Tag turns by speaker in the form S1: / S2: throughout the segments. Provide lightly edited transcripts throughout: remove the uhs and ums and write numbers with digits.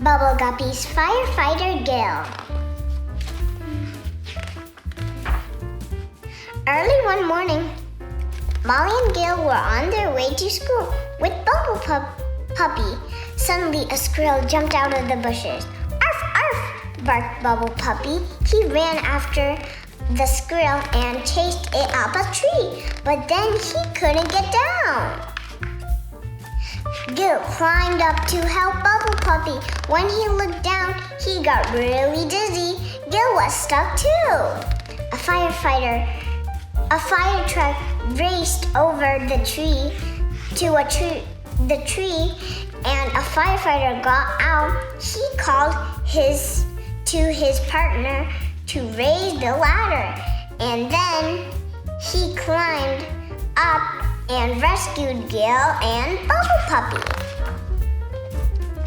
S1: Bubble Guppies Firefighter Gill. Early one morning, Molly and Gill were on their way to school with Bubble Puppy. Suddenly, a squirrel jumped out of the bushes. "Arf, arf!" barked Bubble Puppy. He ran after the squirrel and chased it up a tree, but then he couldn't get down. Gill climbed up to help Bubble Puppy. When he looked down, he got really dizzy. Gill was stuck too. A fire truck raced over the tree and a firefighter got out. He called to his partner to raise the ladder, and then he climbed up and rescued Gill and Bubble Puppy.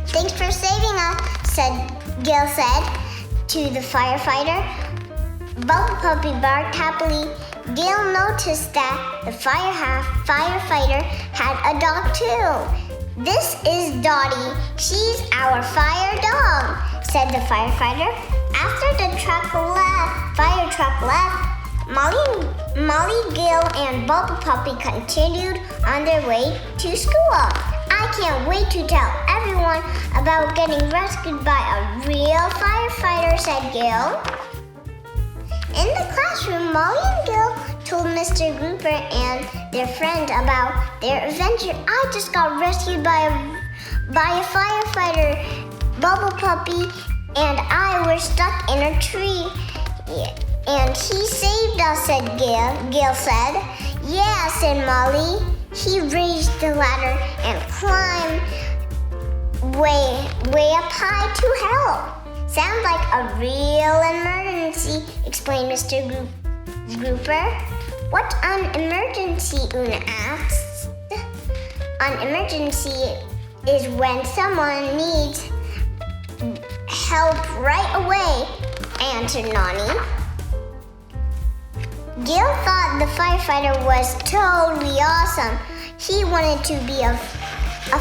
S1: "Thanks for saving us," Gill said to the firefighter. Bubble Puppy barked happily. Gill noticed that the firefighter had a dog too. "This is Dottie. She's our fire dog," said the firefighter. After the fire truck left, Molly, Gill, and Bubble Puppy continued on their way to school. "I can't wait to tell everyone about getting rescued by a real firefighter," said Gill. In the classroom, Molly and Gill told Mr. Grouper and their friend about their adventure. "I just got rescued by a firefighter. Bubble Puppy and I were stuck in a tree, and he saved us," said Gill. Gill said. "Yeah," said Molly. "He raised the ladder and climbed way up high to help." "Sounds like a real emergency," explained Mr. Grouper. "What's an emergency?" Una asked. "An emergency is when someone needs help right away," answered Nani. Gill thought the firefighter was totally awesome. He wanted to be a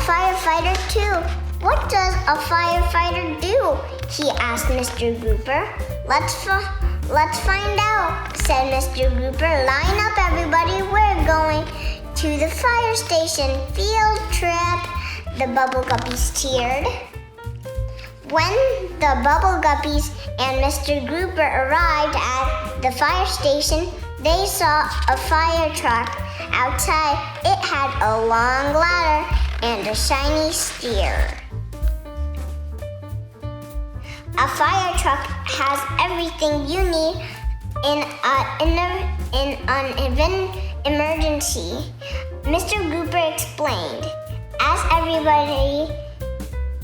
S1: firefighter too. "What does a firefighter do?" he asked Mr. Grouper. Let's find out," said Mr. Grouper. "Line up, everybody. We're going to the fire station field trip," the Bubble Guppies cheered. When the Bubble Guppies and Mr. Grouper arrived at the fire station, they saw a fire truck outside. It had a long ladder and a shiny steer. A fire truck has everything you need in an emergency, Mr. Grouper explained. As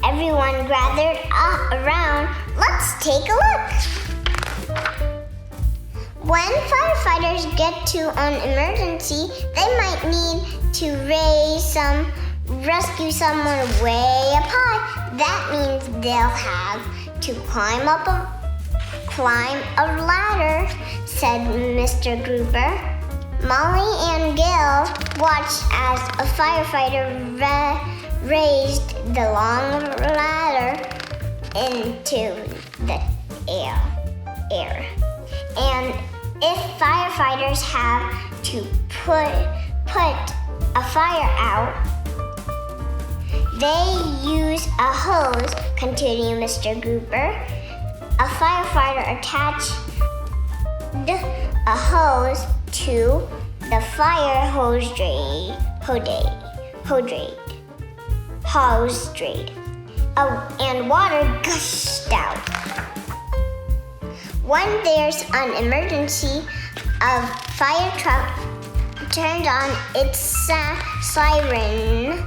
S1: everyone gathered around, "Let's take a look." When firefighters get to an emergency, they might need to rescue someone way up high. That means they'll have to climb a ladder, said Mr. Grouper. Molly and Gill watched as a firefighter raised the long ladder into the air. And if firefighters have to put a fire out, they use a hose, continued Mr. Grouper. A firefighter attached a hose to the fire hose drain, and water gushed out. When there's an emergency, a fire truck turned on its siren.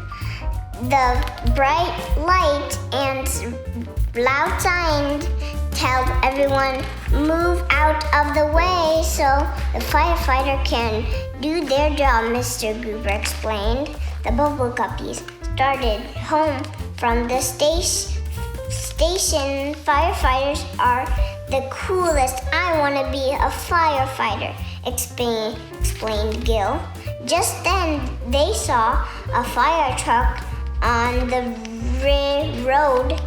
S1: The bright light and loud signs tell everyone move out of the way so the firefighter can do their job, Mr. Grouper explained. The Bubble Guppies started home from the station. Firefighters are the coolest. I want to be a firefighter, explained Gill. Just then they saw a fire truck on the road.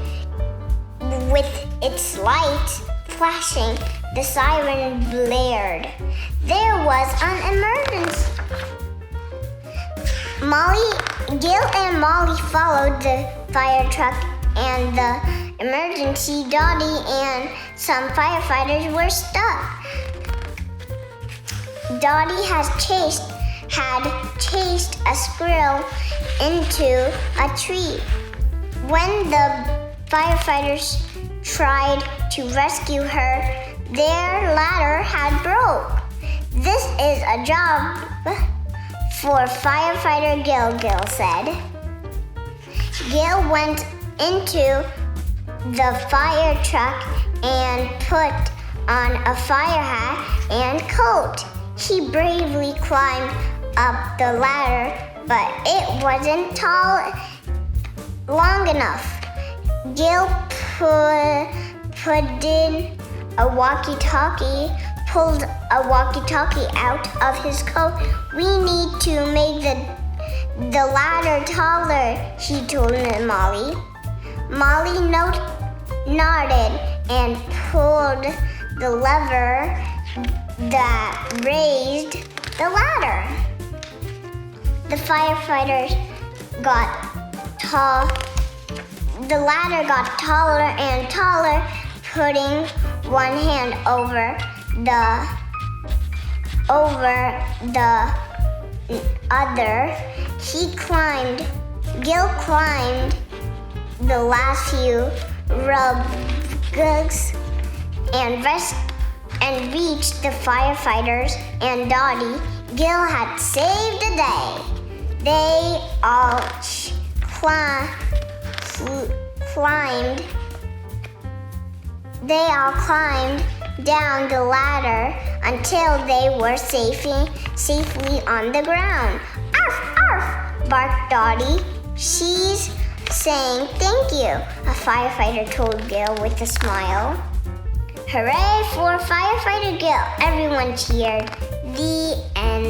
S1: With its lights flashing, the siren blared. There was an emergency. Gill and Molly followed the fire truck and the emergency. Dottie and some firefighters were stuck. Dottie had chased a squirrel into a tree. When the firefighters tried to rescue her, their ladder had broke. This is a job for Firefighter Gill, Gill said. Gill went into the fire truck and put on a fire hat and coat. He bravely climbed up the ladder, but it wasn't long enough. Gill pulled a walkie-talkie out of his coat. We need to make the ladder taller, he told Molly. Molly nodded and pulled the lever that raised the ladder. The ladder got taller and taller, putting one hand over the other. Gill climbed the last few rungs and reached the firefighters and Dottie. Gill had saved the day. They all climbed down the ladder until they were safely on the ground. Arf, arf, barked Dottie. She's saying thank you, a firefighter told Gill with a smile. Hooray for Firefighter Gill! Everyone cheered. The end.